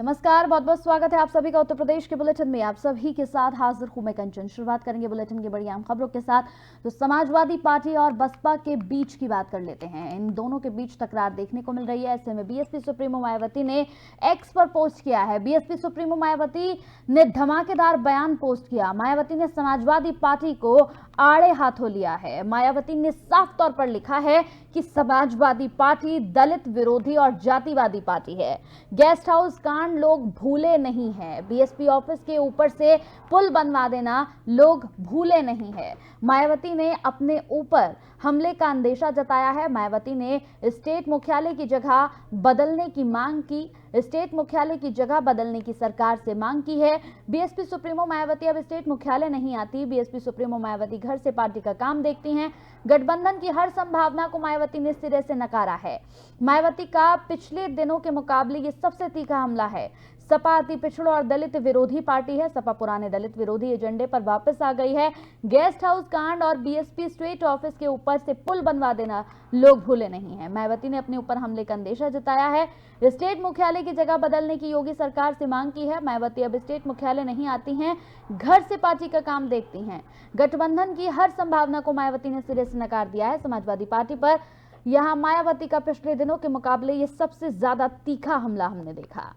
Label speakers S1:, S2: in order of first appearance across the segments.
S1: नमस्कार, बहुत बहुत स्वागत है आप सभी का उत्तर प्रदेश के बुलेटिन में। आप सभी के साथ हाजिर हूं मैं कंचन। शुरुआत करेंगे बुलेटिन की बड़ी अहम खबरों के साथ। तो समाजवादी पार्टी और बसपा के बीच की बात कर लेते हैं। इन दोनों के बीच तकरार देखने को मिल रही है। ऐसे में बीएसपी सुप्रीमो मायावती ने एक्स पर पोस्ट किया है। बीएसपी सुप्रीमो मायावती ने धमाकेदार बयान पोस्ट किया। मायावती ने समाजवादी पार्टी को आड़े हाथों लिया है। मायावती ने साफ तौर पर लिखा है कि समाजवादी पार्टी दलित विरोधी और जातिवादी पार्टी है। गेस्ट हाउस कांड लोग भूले नहीं हैं। बीएसपी ऑफिस के ऊपर से पुल बनवा देना लोग भूले नहीं है। मायावती ने अपने ऊपर हमले का अंदेशा जताया है। मायावती ने स्टेट मुख्यालय की जगह बदलने की मांग की। स्टेट मुख्यालय की जगह बदलने की सरकार से मांग की है। बीएसपी सुप्रीमो मायावती अब स्टेट मुख्यालय नहीं आती। बीएसपी सुप्रीमो मायावती घर से पार्टी का काम देखती हैं। गठबंधन की हर संभावना को मायावती ने सिरे से नकारा है। मायावती का पिछले दिनों के मुकाबले ये सबसे तीखा हमला है। सपा अति पिछड़ों और दलित विरोधी पार्टी है। सपा पुराने दलित विरोधी एजेंडे पर वापस आ गई है। गेस्ट हाउस कांड और बीएसपी स्टेट ऑफिस के ऊपर से पुल बनवा देना लोग भूले नहीं है। मायावती ने अपने ऊपर हमले का अंदेशा जताया है। स्टेट मुख्यालय की जगह बदलने की योगी सरकार से मांग की है। मायावती अब स्टेट मुख्यालय नहीं आती हैं, घर से पार्टी का काम देखती हैं। गठबंधन की हर संभावना को मायावती ने सिरे से नकार दिया है। समाजवादी पार्टी पर यहां मायावती का पिछले दिनों के मुकाबले ये सबसे ज्यादा तीखा हमला हमने देखा।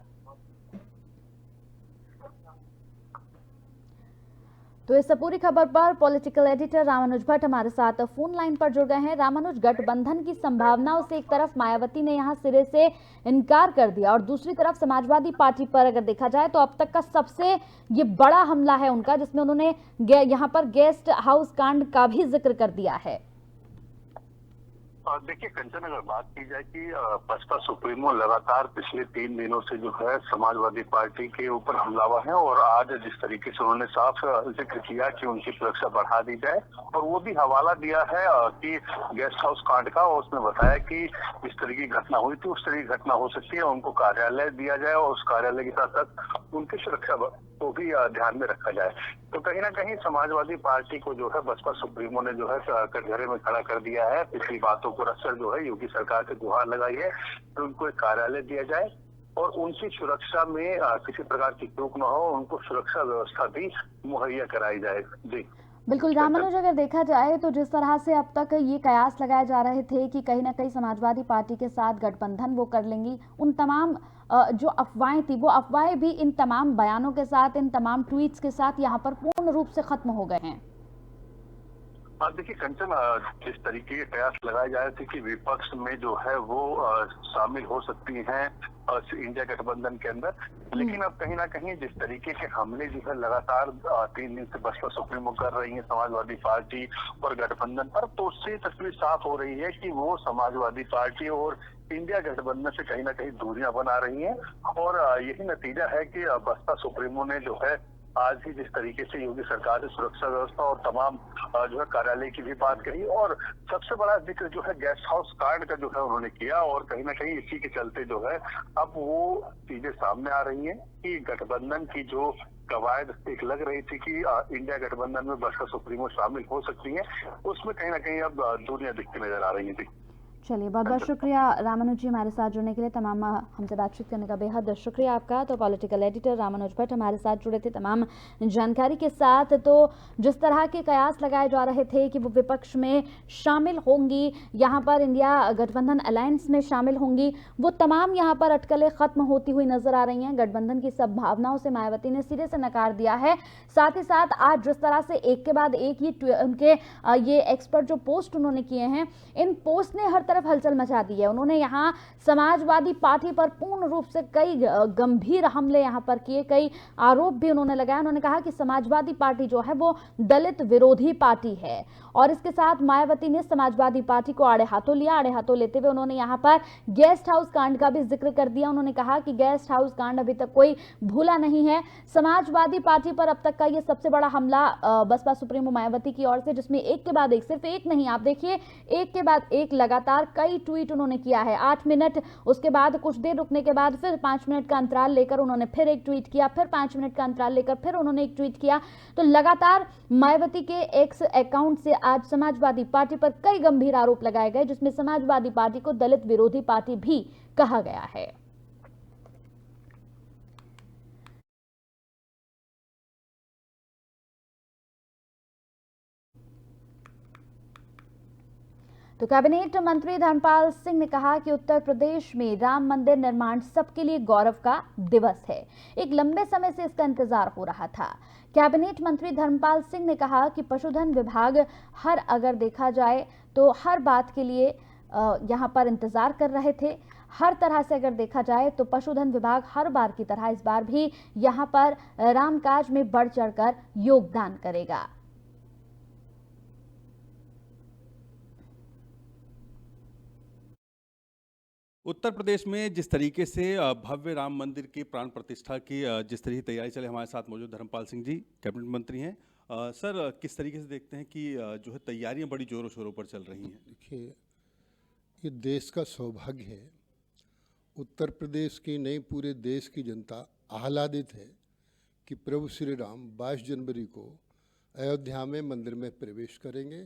S1: तो इस पूरी खबर पर पॉलिटिकल एडिटर रामानुज भट्ट हमारे साथ फोन लाइन पर जुड़ गए हैं। रामानुज, गठबंधन की संभावनाओं से एक तरफ मायावती ने यहां सिरे से इनकार कर दिया और दूसरी तरफ समाजवादी पार्टी पर अगर देखा जाए तो अब तक का सबसे ये बड़ा हमला है उनका, जिसमें उन्होंने यहां पर गेस्ट हाउस कांड का भी जिक्र कर दिया है।
S2: देखिए कंचन, अगर बात की जाए कि बसपा सुप्रीमो लगातार पिछले 3 दिनों से जो है समाजवादी पार्टी के ऊपर हमलावर है और आज जिस तरीके से उन्होंने साफ जिक्र किया कि उनकी सुरक्षा बढ़ा दी जाए और वो भी हवाला दिया है कि गेस्ट हाउस कांड का, और उसमें बताया कि जिस तरीके की घटना हुई थी उस तरीके की घटना हो सकती है, उनको कार्यालय दिया जाए और उस कार्यालय के साथ साथ उनकी सुरक्षा को भी ध्यान में रखा जाए। तो कहीं ना कहीं समाजवादी पार्टी को जो है बसपा सुप्रीमो ने जो है कटघरे में खड़ा कर दिया है। पिछली बातों को रखकर जो है योगी सरकार से गुहार लगाई है कि उनको एक कार्यालय दिया जाए और उनकी सुरक्षा में किसी प्रकार की चूक न हो, उनको सुरक्षा व्यवस्था भी मुहैया कराई जाए। जी
S1: बिल्कुल रामानुज, अगर देखा जाए तो जिस तरह से अब तक ये कयास लगाए जा रहे थे कि कहीं ना कहीं समाजवादी पार्टी के साथ गठबंधन वो कर लेंगी, उन तमाम जो अफवाहें थी वो अफवाहें भी इन तमाम बयानों के साथ, इन तमाम ट्वीट्स के साथ यहाँ पर पूर्ण रूप से खत्म हो गए हैं।
S2: देखिए कंचन, जिस तरीके के कयास लगाए जा रहे थे कि विपक्ष में जो है वो शामिल हो सकती हैं इंडिया गठबंधन के अंदर, लेकिन अब कहीं ना कहीं जिस तरीके के हमले जो है लगातार 3 दिन से बसपा सुप्रीमो कर रही है समाजवादी पार्टी और गठबंधन पर, तो उससे तस्वीर साफ हो रही है कि वो समाजवादी पार्टी और इंडिया गठबंधन से कहीं ना कहीं दूरियां बना रही हैं और यही नतीजा है कि बसपा सुप्रीमो ने जो है आज ही जिस तरीके से योगी सरकार से सुरक्षा व्यवस्था और तमाम जो है कार्यालय की भी बात कही और सबसे बड़ा जिक्र जो है गेस्ट हाउस कांड का जो है उन्होंने किया, और कहीं ना कहीं इसी के चलते जो है अब वो चीजें सामने आ रही हैं कि गठबंधन की जो कवायद एक लग रही थी कि इंडिया गठबंधन में बसपा सुप्रीमो शामिल हो सकती है, उसमें कहीं ना कहीं अब दूरियां दिखती नजर आ रही है।
S1: चलिए, बहुत बहुत शुक्रिया रामानुज जी हमारे साथ जुड़ने के लिए, तमाम हमसे बातचीत करने का बेहद शुक्रिया आपका। तो पॉलिटिकल एडिटर रामानुज भट्ट हमारे साथ जुड़े थे तमाम जानकारी के साथ। तो जिस तरह के कयास लगाए जा रहे थे कि वो विपक्ष में शामिल होंगी, यहाँ पर इंडिया गठबंधन अलायंस में शामिल होंगी, वो तमाम यहाँ पर अटकलें खत्म होती हुई नजर आ रही हैं। गठबंधन की संभावनाओं से मायावती ने सिरे से नकार दिया है। साथ ही साथ आज जिस तरह से एक के बाद एक ही उनके ये एक्सपर्ट जो पोस्ट उन्होंने किए हैं, इन पोस्ट ने हर तरफ हलचल मचा दी है। उन्होंने यहाँ समाजवादी पार्टी पर पूर्ण रूप से कई गंभीर हमले यहाँ पर किए, कई आरोप भी उन्होंने लगाए। उन्होंने कहा कि समाजवादी पार्टी जो है वो दलित विरोधी पार्टी है और इसके साथ मायावती ने समाजवादी पार्टी को आड़े हाथों लिया। आड़े हाथों लेते हुए उन्होंने यहाँ पर गेस्ट हाउस कांड का भी जिक्र कर दिया। उन्होंने कहा कि गेस्ट हाउस कांड अभी तक कोई भूला नहीं है। समाजवादी पार्टी पर अब तक का ये सबसे बड़ा हमला बसपा सुप्रीमो मायावती की ओर से, जिसमें एक के बाद एक, सिर्फ एक नहीं, आप देखिए एक के बाद एक लगातार कई ट्वीट उन्होंने किया है। 8 मिनट, उसके बाद कुछ देर रुकने के बाद फिर 5 मिनट का अंतराल लेकर उन्होंने फिर एक ट्वीट किया, फिर 5 मिनट का अंतराल लेकर फिर उन्होंने एक ट्वीट किया। तो लगातार मायावती के एक्स अकाउंट से आज समाजवादी पार्टी पर कई गंभीर आरोप लगाए गए, जिसमें समाजवादी पार्टी को दलित विरोधी पार्टी भी कहा गया है। तो कैबिनेट मंत्री धर्मपाल सिंह ने कहा कि उत्तर प्रदेश में राम मंदिर निर्माण सबके लिए गौरव का दिवस है। एक लंबे समय से इसका इंतजार हो रहा था। कैबिनेट मंत्री धर्मपाल सिंह ने कहा कि पशुधन विभाग अगर देखा जाए तो हर बात के लिए यहाँ पर इंतजार कर रहे थे। हर तरह से अगर देखा जाए तो पशुधन विभाग हर बार की तरह इस बार भी यहाँ पर रामकाज में बढ़ चढ़कर योगदान करेगा।
S3: उत्तर प्रदेश में जिस तरीके से भव्य राम मंदिर की प्राण प्रतिष्ठा की जिस तरह की तैयारी चले, हमारे साथ मौजूद धर्मपाल सिंह जी कैबिनेट मंत्री हैं। सर, किस तरीके से देखते हैं कि जो है तैयारियां बड़ी जोरों शोरों पर चल रही हैं?
S4: देखिए, ये देश का सौभाग्य है। उत्तर प्रदेश की नहीं, पूरे देश की जनता आह्लादित है कि प्रभु श्री राम 22 जनवरी को अयोध्या में मंदिर में प्रवेश करेंगे।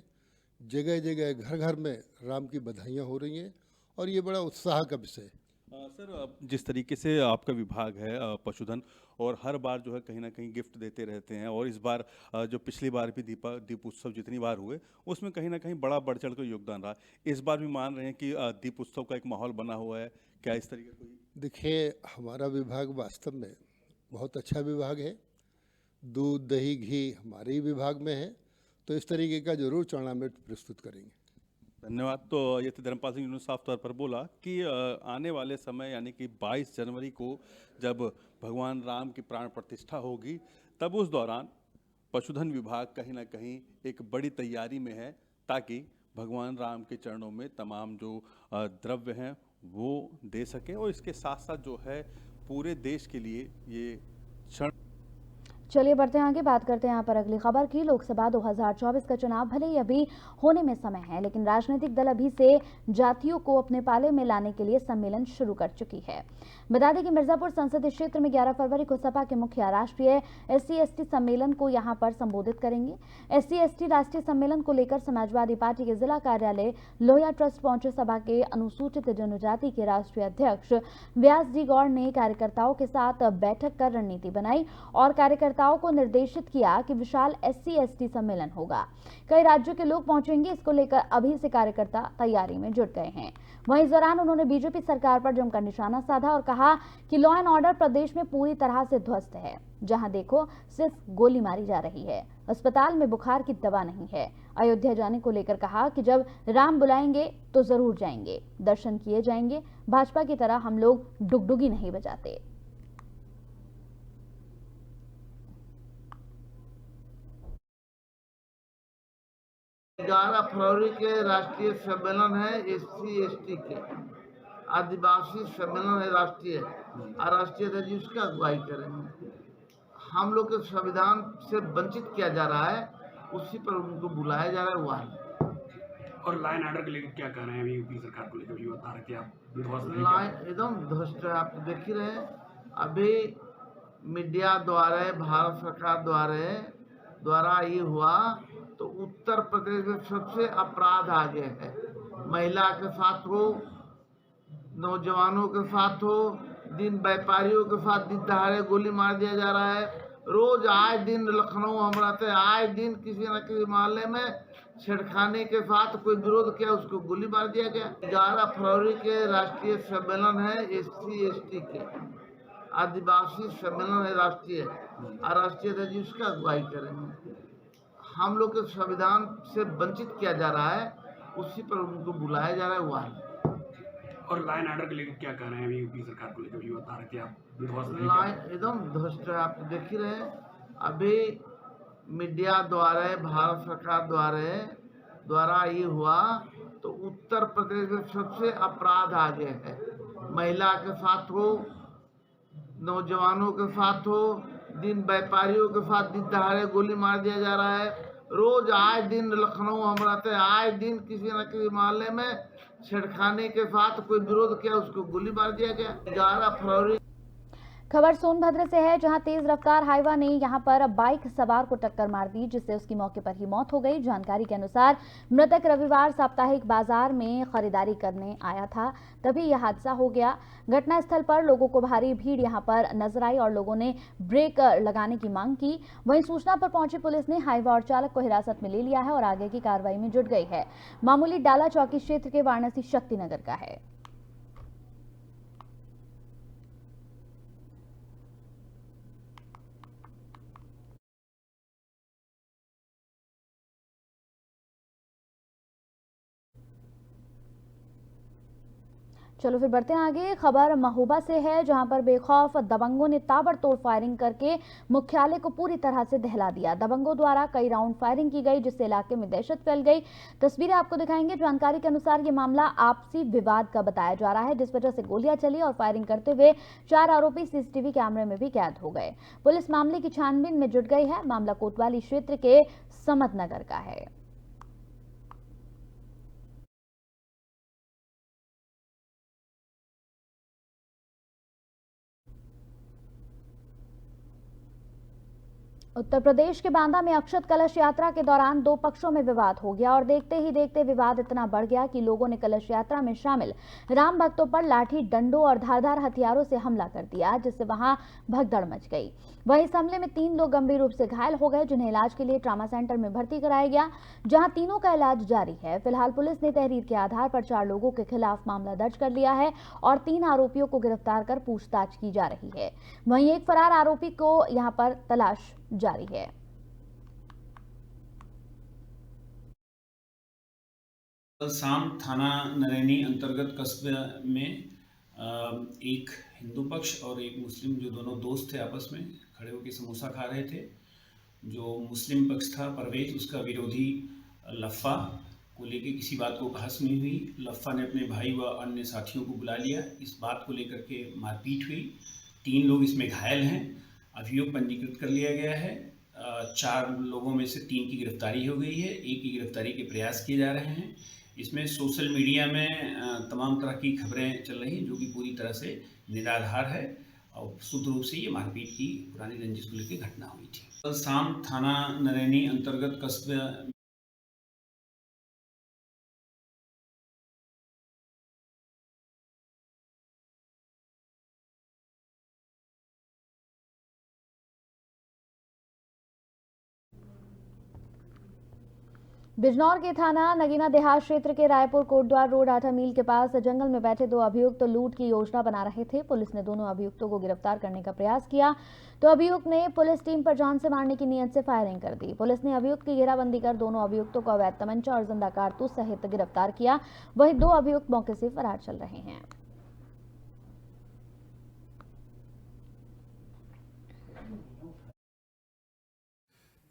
S4: जगह जगह घर घर में राम की बधाइयाँ हो रही हैं और ये बड़ा उत्साह का विषय है।
S3: सर, जिस तरीके से आपका विभाग है पशुधन, और हर बार जो है कहीं ना कहीं गिफ्ट देते रहते हैं, और इस बार जो पिछली बार भी दीप उत्सव जितनी बार हुए उसमें कहीं ना कहीं बड़ा बढ़ चढ़ कर योगदान रहा। इस बार भी मान रहे हैं कि दीप उत्सव का एक माहौल बना हुआ है, क्या इस तरीके कोई?
S4: देखिए, हमारा विभाग वास्तव में बहुत अच्छा विभाग है। दूध दही घी हमारे ही विभाग में है, तो इस तरीके का जरूर टूर्नामेंट प्रस्तुत करेंगे।
S3: धन्यवाद। तो ये तो धर्मपाल सिंह ने साफ तौर पर बोला कि आने वाले समय यानी कि 22 जनवरी को जब भगवान राम की प्राण प्रतिष्ठा होगी, तब उस दौरान पशुधन विभाग कहीं ना कहीं एक बड़ी तैयारी में है, ताकि भगवान राम के चरणों में तमाम जो द्रव्य हैं वो दे सकें, और इसके साथ साथ जो है पूरे देश के लिए ये क्षण।
S1: चलिए बढ़ते हैं आगे, बात करते हैं यहाँ पर अगली खबर की। लोकसभा 2024 का चुनाव भले ही अभी होने में समय है, लेकिन राजनीतिक दल अभी से जातियों को अपने पाले में लाने के लिए सम्मेलन शुरू कर चुकी है। बता दें कि मिर्जापुर संसदीय क्षेत्र में 11 फरवरी को सपा के मुखिया राष्ट्रीय SC/ST सम्मेलन को यहाँ पर संबोधित करेंगे। SC/ST राष्ट्रीय सम्मेलन को लेकर समाजवादी पार्टी के जिला कार्यालय लोहिया ट्रस्ट पहुंचे सपा के अनुसूचित जनजाति के राष्ट्रीय अध्यक्ष व्यास जी गौड़ ने कार्यकर्ताओं के साथ बैठक कर रणनीति बनाई और कार्यकर्ताओं को निर्देशित किया कि विशाल SC/ST सम्मेलन होगा। कई राज्यों के लोग पहुंचेंगे, इसको लेकर अभी से कार्यकर्ता तैयारी में जुट गए हैं। वहीं इस दौरान उन्होंने बीजेपी सरकार पर जमकर निशाना साधा और कहा कि लॉ एंड ऑर्डर प्रदेश में पूरी तरह से ध्वस्त है। जहां देखो सिर्फ गोली मारी जा रही है, अस्पताल में बुखार की दवा नहीं है। अयोध्या जाने को लेकर कहा कि जब राम बुलाएंगे तो जरूर जाएंगे, दर्शन किए जाएंगे। भाजपा की तरह हम लोग डुगडुगी नहीं बजाते।
S5: 11 फरवरी के राष्ट्रीय सम्मेलन है SC/ST के, आदिवासी सम्मेलन है राष्ट्रीय, और राष्ट्रीय अध्यक्ष उसका अगुवाई करेंगे। हम लोग के संविधान से वंचित किया जा रहा है, उसी पर उनको बुलाया जा रहा है। वहाँ
S6: और लाइन ऑर्डर के लेकर क्या कह रहे हैं अभी यूपी सरकार को लेकर? भी बता रहे थे आप,
S5: लाइन एकदम ध्वस्त है। आप देख ही रहे हैं, अभी मीडिया द्वारा, भारत सरकार द्वारा ये हुआ तो उत्तर प्रदेश में सबसे अपराध आगे है। महिला के साथ हो, नौजवानों के साथ हो, दिन व्यापारियों के साथ दिन दहाड़े गोली मार दिया जा रहा है। रोज आए दिन लखनऊ हम रहते हैं, आए दिन किसी न किसी मोहल्ले में छेड़खानी के साथ कोई विरोध किया, उसको गोली मार दिया गया। 11 फरवरी के राष्ट्रीय सम्मेलन है SC/ST के, आदिवासी सम्मेलन है राष्ट्रीय, और राष्ट्रीय अध्यक्ष उसका अगुवाई करेंगे। हम लोग के संविधान से वंचित किया जा रहा है, उसी पर उनको बुलाया जा रहा है। वहाँ
S6: और लाइन ऑर्डर के लेकर क्या कह रहे हैं अभी यूपी सरकार को लेकर? भी बता रहे थे आप,
S5: लाइन एकदम ध्वस्त है। आप देख ही रहे हैं, अभी मीडिया द्वारा, भारत सरकार द्वारा ये हुआ तो उत्तर प्रदेश में सबसे अपराध आगे है। महिला के साथ हो, नौजवानों के साथ हो, दिन व्यापारियों के साथ दिन दहाड़े गोली मार दिया जा रहा है। रोज आए दिन लखनऊ हम रहते हैं, आए दिन किसी न किसी मोहल्ले में छेड़खानी के साथ कोई विरोध किया, उसको गोली मार दिया गया। 11 फरवरी
S1: खबर सोनभद्र से है, जहां तेज रफ्तार हाईवा ने यहां पर बाइक सवार को टक्कर मार दी, जिससे उसकी मौके पर ही मौत हो गई। जानकारी के अनुसार मृतक रविवार साप्ताहिक बाजार में खरीदारी करने आया था, तभी यह हादसा हो गया। घटनास्थल पर लोगों को भारी भीड़ यहां पर नजर आई और लोगों ने ब्रेक लगाने की मांग की। वहीं सूचना पर पहुंची पुलिस ने हाईवा और चालक को हिरासत में ले लिया है और आगे की कार्रवाई में जुट गई है। मामूली डाला चौकी क्षेत्र के वाराणसी शक्तिनगर का है। चलो फिर बढ़ते हैं आगे। खबर महोबा से है, जहां पर बेखौफ दबंगों ने ताबड़तोड़ फायरिंग करके मुख्यालय को पूरी तरह से दहला दिया। दबंगों द्वारा कई राउंड फायरिंग की गई, जिससे इलाके में दहशत फैल गई। तस्वीरें आपको दिखाएंगे। जानकारी के अनुसार ये मामला आपसी विवाद का बताया जा रहा है, जिस वजह से गोलियां चली और फायरिंग करते हुए 4 आरोपी सीसीटीवी कैमरे में भी कैद हो गए। पुलिस मामले की छानबीन में जुट गई है। मामला कोतवाली क्षेत्र के समतनगर का है। उत्तर प्रदेश के बांदा में अक्षत कलश यात्रा के दौरान 2 पक्षों में विवाद हो गया और देखते ही देखते विवाद इतना बढ़ गया कि लोगों ने कलश यात्रा में शामिल राम भक्तों पर लाठी, डंडों और धारदार हथियारों से हमला कर दिया, जिससे वहां भगदड़ मच गई। वहीं इस हमले में 3 लोग गंभीर रूप से घायल हो गए, जिन्हें इलाज के लिए ट्रामा सेंटर में भर्ती कराया गया, जहां तीनों का इलाज जारी है। फिलहाल पुलिस ने तहरीर के आधार पर 4 लोगों के खिलाफ मामला दर्ज कर लिया है और 3 आरोपियों को गिरफ्तार कर पूछताछ की जा रही है। वहीं एक फरार आरोपी को यहां पर तलाश जारी है।
S7: कल शाम थाना नरैनी अंतर्गत कस्बे में एक हिंदू पक्ष और एक मुस्लिम, जो दोनों दोस्त थे, आपस में खड़े होकर समोसा खा रहे थे। जो मुस्लिम पक्ष था परवेज, उसका विरोधी लफ्फा को लेकर किसी बात को कहासुनी हुई। लफ्फा ने अपने भाई व अन्य साथियों को बुला लिया। इस बात को लेकर के मारपीट हुई। 3 लोग इसमें घायल हैं। अभियोग पंजीकृत कर लिया गया है। 4 लोगों में से 3 की गिरफ्तारी हो गई है। एक की गिरफ्तारी के प्रयास किए जा रहे हैं। इसमें सोशल मीडिया में तमाम तरह की खबरें चल रही हैं, जो कि पूरी तरह से निराधार है और शुद्ध रूप से ये मारपीट की पुरानी रंजिश को लेकर घटना हुई थी। कल शाम थाना नरैनी अंतर्गत कस्बे
S1: बिजनौर के थाना नगीना देहात क्षेत्र के रायपुर कोटद्वार रोड 8 मील के पास जंगल में बैठे 2 अभियुक्त तो लूट की योजना बना रहे थे। पुलिस ने दोनों अभियुक्तों को गिरफ्तार करने का प्रयास किया, तो अभियुक्त ने पुलिस टीम पर जान से मारने की नीयत से फायरिंग कर दी। पुलिस ने अभियुक्त की घेराबंदी कर दोनों अभियुक्तों को अवैध तमंचा और जिंदा कारतूस सहित गिरफ्तार किया। वहीं 2 अभियुक्त मौके से फरार चल रहे हैं।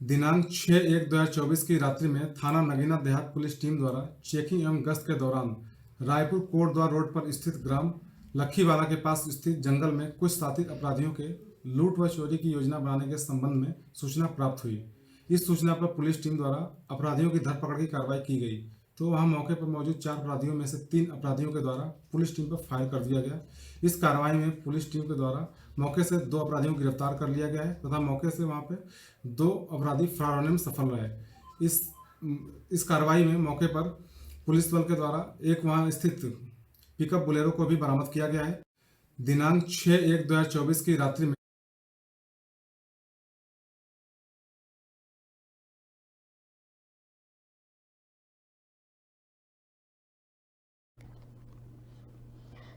S8: दिनांक 6/1/2024 की रात्रि में थाना नगीना देहात पुलिस टीम द्वारा चेकिंग एवं गश्त के दौरान रायपुर कोटद्वार रोड पर स्थित ग्राम लखीवाला के पास स्थित जंगल में कुछ साथी अपराधियों के लूट व चोरी की योजना बनाने के संबंध में सूचना प्राप्त हुई। इस सूचना पर पुलिस टीम द्वारा अपराधियों की धरपकड़ की कार्रवाई की गई, तो वहां मौके पर मौजूद 4 अपराधियों में से 3 अपराधियों के द्वारा पुलिस टीम पर फायर कर दिया गया। इस कार्रवाई में पुलिस टीम के द्वारा मौके से 2 अपराधियों को गिरफ्तार कर लिया गया है तथा मौके से वहां पे 2 अपराधी फरार होने में सफल रहे। इस कार्रवाई में मौके पर पुलिस बल के द्वारा एक वहां स्थित पिकअप बोलेरो को भी बरामद किया गया है। दिनांक 6/1/2024 की रात्रि में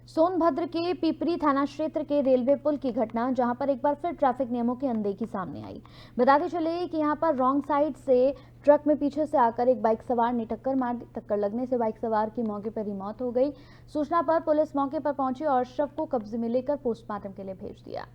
S1: सोनभद्र के पिपरी थाना क्षेत्र के रेलवे पुल की घटना, जहां पर एक बार फिर ट्रैफिक नियमों की अनदेखी सामने आई। बताते चले कि यहां पर रॉन्ग साइड से ट्रक में पीछे से आकर एक बाइक सवार ने टक्कर मार दी। टक्कर लगने से बाइक सवार की मौके पर ही मौत हो गई। सूचना पर पुलिस मौके पर पहुंची और शव को कब्जे में लेकर पोस्टमार्टम के लिए भेज दिया।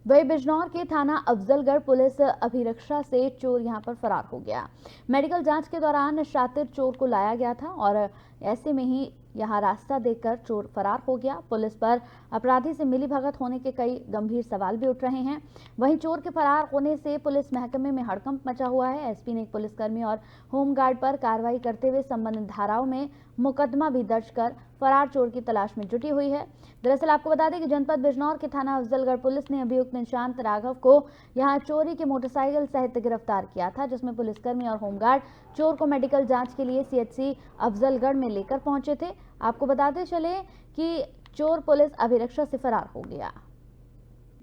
S1: वही बिजनौर के थाना अफजलगढ़ पुलिस अभिरक्षा से चोर यहां पर फरार हो गया। मेडिकल जांच के दौरान शातिर चोर को लाया गया था और ऐसे में ही यहाँ रास्ता देखकर चोर फरार हो गया। पुलिस पर अपराधी से मिलीभगत होने के कई गंभीर सवाल भी उठ रहे हैं। वहीं चोर के फरार होने से पुलिस महकमे में हड़कंप मचा हुआ है। एसपी ने एक पुलिसकर्मी और होमगार्ड पर कार्रवाई करते हुए संबंधित धाराओं में मुकदमा भी दर्ज कर फरार चोर की तलाश में जुटी हुई है। दरअसल आपको बता दें कि जनपद बिजनौर के थाना अफजलगढ़ पुलिस ने अभियुक्त निशांत राघव को यहां चोरी की मोटरसाइकिल सहित गिरफ्तार किया था, जिसमें पुलिसकर्मी और होमगार्ड चोर को मेडिकल जांच के लिए सीएचसी अफजलगढ़ में लेकर पहुंचे थे। आपको बताते चले कि चोर पुलिस अभिरक्षा से फरार हो गया।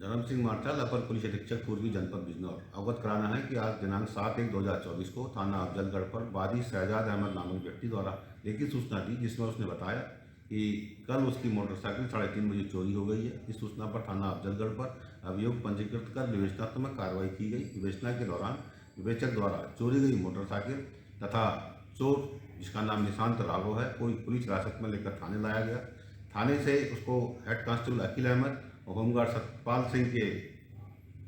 S9: धर्म सिंह मार्शल अपर पुलिस अधीक्षक पूर्वी जनपद बिजनौर अवगत कराना है कि आज दिनांक 7/1/2024 को थाना अफजलगढ़ पर वादी शहजाद अहमद नामक व्यक्ति द्वारा लिखित सूचना दी, जिसमें उसने बताया कि कल उसकी मोटरसाइकिल 3:30 बजे चोरी हो गई है। इस सूचना पर थाना अफजलगढ़ पर अभियोग पंजीकृत कर विवेचनात्मक कार्रवाई की गई। विवेचना के दौरान विवेचक द्वारा चोरी गई मोटरसाइकिल तथा चोर, जिसका नाम निशांत राघव है, को पुलिस हिरासत में लेकर थाने लाया गया। थाने से उसको हेड कांस्टेबल अखिल अहमद और होमगार्ड सतपाल सिंह के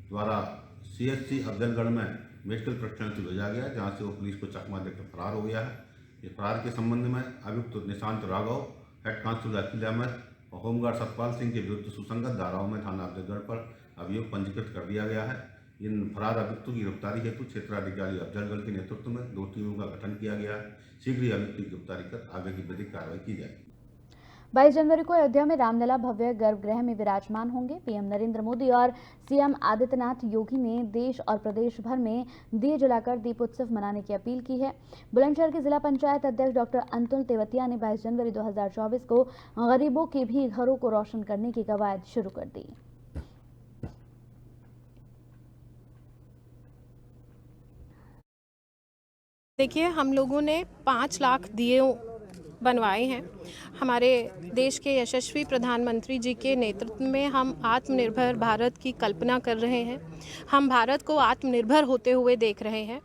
S9: द्वारा सीएचसी अफजलगढ़ में मेडिकल परीक्षण से भेजा गया, जहां से वो पुलिस को चकमा देकर फरार हो गया है। इस फरार के संबंध में अभियुक्त निशांत राघव, हेड कांस्टेबल अखिल अहमद और होमगार्ड सतपाल सिंह के विरुद्ध सुसंगत धाराओं में थाना अफजलगढ़ पर अभियोग पंजीकृत कर दिया गया है। इन फरार अभियुक्तों की गिरफ्तारी हेतु क्षेत्राधिकारी अफजलगढ़ के नेतृत्व में 2 टीमों का गठन किया गया है। शीघ्र ही अभियुक्त की गिरफ्तारी कर आगे की विधिक कार्रवाई की जाएगी।
S1: 22 जनवरी को अयोध्या में रामलला भव्य गर्भगृह में विराजमान होंगे। पीएम नरेंद्र मोदी और सीएम आदित्यनाथ योगी ने देश और प्रदेश भर में दिए जलाकर दीप उत्सव मनाने की अपील की है। बुलंदशहर के जिला पंचायत अध्यक्ष डॉक्टर अंतुल तेवतिया ने 22 जनवरी 2024 को गरीबों के भी घरों को रोशन करने की कवायद शुरू कर दी।
S10: देखिए, हम लोगों ने 5 लाख दिए बनवाए हैं। हमारे देश के यशस्वी प्रधानमंत्री जी के नेतृत्व में हम आत्मनिर्भर भारत की कल्पना कर रहे हैं। हम भारत को आत्मनिर्भर होते हुए देख रहे हैं,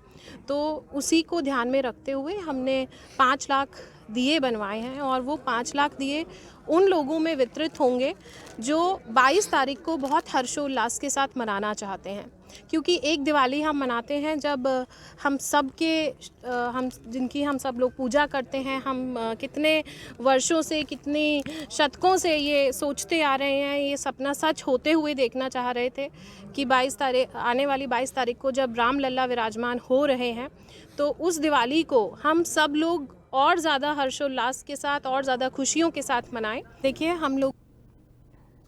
S10: तो उसी को ध्यान में रखते हुए हमने 5 लाख दिए बनवाए हैं और वो 5 लाख दिए उन लोगों में वितरित होंगे जो 22 तारीख को बहुत हर्षोल्लास के साथ मनाना चाहते हैं, क्योंकि एक दिवाली हम मनाते हैं जब हम जिनकी हम सब लोग पूजा करते हैं। हम कितने वर्षों से, कितनी शतकों से ये सोचते आ रहे हैं, ये सपना सच होते हुए देखना चाह रहे थे कि आने वाली 22 तारीख को जब रामलला विराजमान हो रहे हैं, तो उस दिवाली को हम सब लोग और ज़्यादा हर्षोल्लास के साथ और ज़्यादा खुशियों के साथ मनाएं। देखिए, हम लोग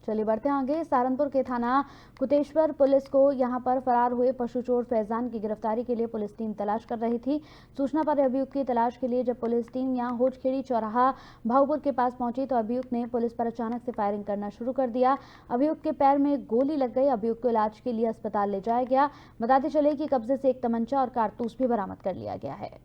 S1: चलिए बढ़ते हैं आगे। सहारनपुर के थाना कुतेश्वर पुलिस को यहां पर फरार हुए पशु चोर फैजान की गिरफ्तारी के लिए पुलिस टीम तलाश कर रही थी। सूचना पर अभियुक्त की तलाश के लिए जब पुलिस टीम यहां होठखेड़ी चौराहा भाऊपुर के पास पहुंची तो अभियुक्त ने पुलिस पर अचानक से फायरिंग करना शुरू कर दिया। अभियुक्त के पैर में गोली लग गई। अभियुक्त को इलाज के लिए अस्पताल ले जाया गया। बताते चले कि कब्जे से एक तमंचा और कारतूस भी बरामद कर लिया गया है।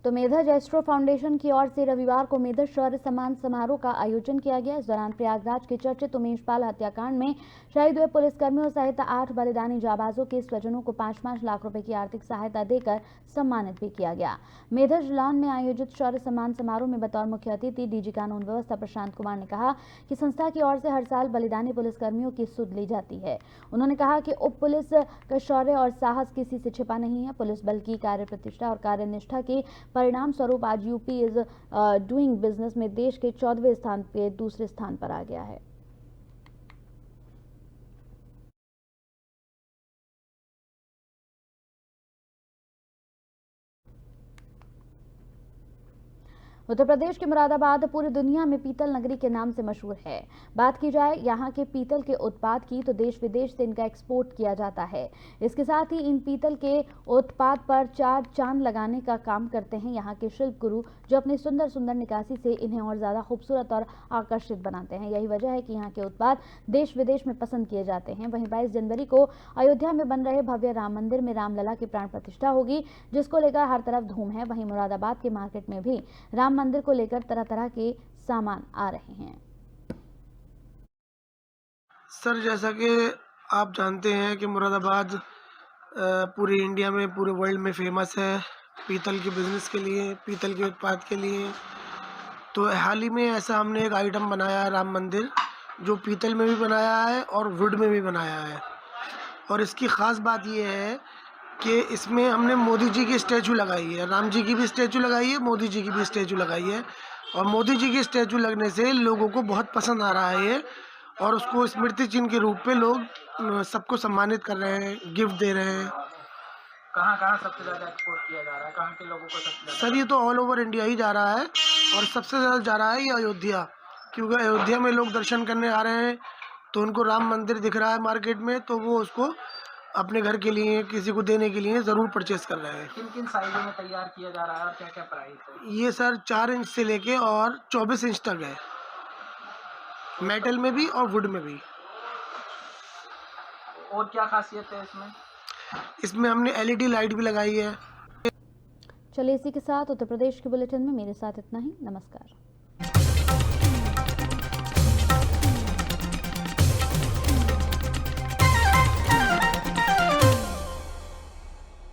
S1: तो मेधज एस्ट्रो फाउंडेशन की ओर से रविवार को मेधज शौर्य सम्मान समारोह का आयोजन किया गया। इस दौरान प्रयागराज के चर्चित उमेश पाल हत्याकांड में शहीद हुए पुलिसकर्मियों सहित 8 बलिदानी जाबाजों के स्वजनों को 5-5 लाख रुपए की आर्थिक सहायता देकर सम्मानित भी किया गया। मेधज लॉन में आयोजित शौर्य सम्मान समारोह में बतौर मुख्य अतिथि डीजी कानून व्यवस्था प्रशांत कुमार ने कहा कि संस्था की ओर से हर साल बलिदानी पुलिसकर्मियों की सुध ली जाती है। उन्होंने कहा कि उप पुलिस का शौर्य और साहस किसी से छिपा नहीं है। पुलिस बल की कार्य प्रतिष्ठा और कार्य निष्ठा की परिणाम स्वरूप आज यूपी इज डूइंग बिजनेस में देश के 14वें स्थान पे दूसरे स्थान पर आ गया है। उत्तर प्रदेश के मुरादाबाद पूरी दुनिया में पीतल नगरी के नाम से मशहूर है। बात की जाए यहाँ के पीतल के उत्पाद की तो देश विदेश से इनका एक्सपोर्ट किया जाता है। इसके साथ ही इन पीतल के उत्पाद पर 4 चांद लगाने का काम करते हैं यहाँ के शिल्प गुरु, जो अपनी सुंदर सुंदर निकासी से इन्हें और ज्यादा खूबसूरत और आकर्षित बनाते हैं। यही वजह है कि यहाँ के उत्पाद देश विदेश में पसंद किए जाते हैं। वहीं 22 जनवरी को अयोध्या में बन रहे भव्य राम मंदिर में रामलला की प्राण प्रतिष्ठा होगी, जिसको लेकर हर तरफ धूम है। वहीं मुरादाबाद के मार्केट में भी राम मंदिर को लेकर तरह तरह के सामान आ रहे हैं।
S11: सर, जैसा कि आप जानते हैं कि मुरादाबाद पूरे इंडिया में, पूरे वर्ल्ड में फेमस है पीतल के बिजनेस के लिए, पीतल के उत्पाद के लिए। तो हाल ही में ऐसा हमने एक आइटम बनाया है राम मंदिर, जो पीतल में भी बनाया है और वुड में भी बनाया है। और इसकी ख़ास बात ये है कि इसमें हमने मोदी जी की स्टैचू लगाई है, राम जी की भी स्टैचू लगाई है, मोदी जी की भी स्टैचू लगाई है। और मोदी जी की स्टैचू लगने से लोगों को बहुत पसंद आ रहा है ये, और उसको स्मृति चिन्ह के रूप पे लोग सबको सम्मानित कर रहे हैं, गिफ्ट दे रहे हैं।
S12: कहाँ सबसे ज़्यादा एक्सपोर्ट किया जा रहा है, कहाँ के लोगों को सबसे ज़्यादा?
S11: सर ये तो ऑल ओवर इंडिया ही जा रहा है, और सबसे ज़्यादा जा रहा है ये अयोध्या, क्योंकि अयोध्या में लोग दर्शन करने आ रहे हैं, तो उनको राम मंदिर दिख रहा है मार्केट में, तो वो उसको अपने घर के लिए, किसी को देने के लिए ज़रूर परचेस कर रहे हैं।
S12: किन किन साइज़ों में तैयार किया जा रहा है और क्या क्या प्राइस है?
S11: ये सर 4 इंच से लेके और 24 इंच तक है, मेटल में भी और वुड में भी।
S12: और क्या खासियत है इसमें?
S11: इसमें हमने LED लाइट भी लगाई है।
S1: चलिए इसी के साथ उत्तर प्रदेश के बुलेटिन में मेरे साथ इतना ही। नमस्कार।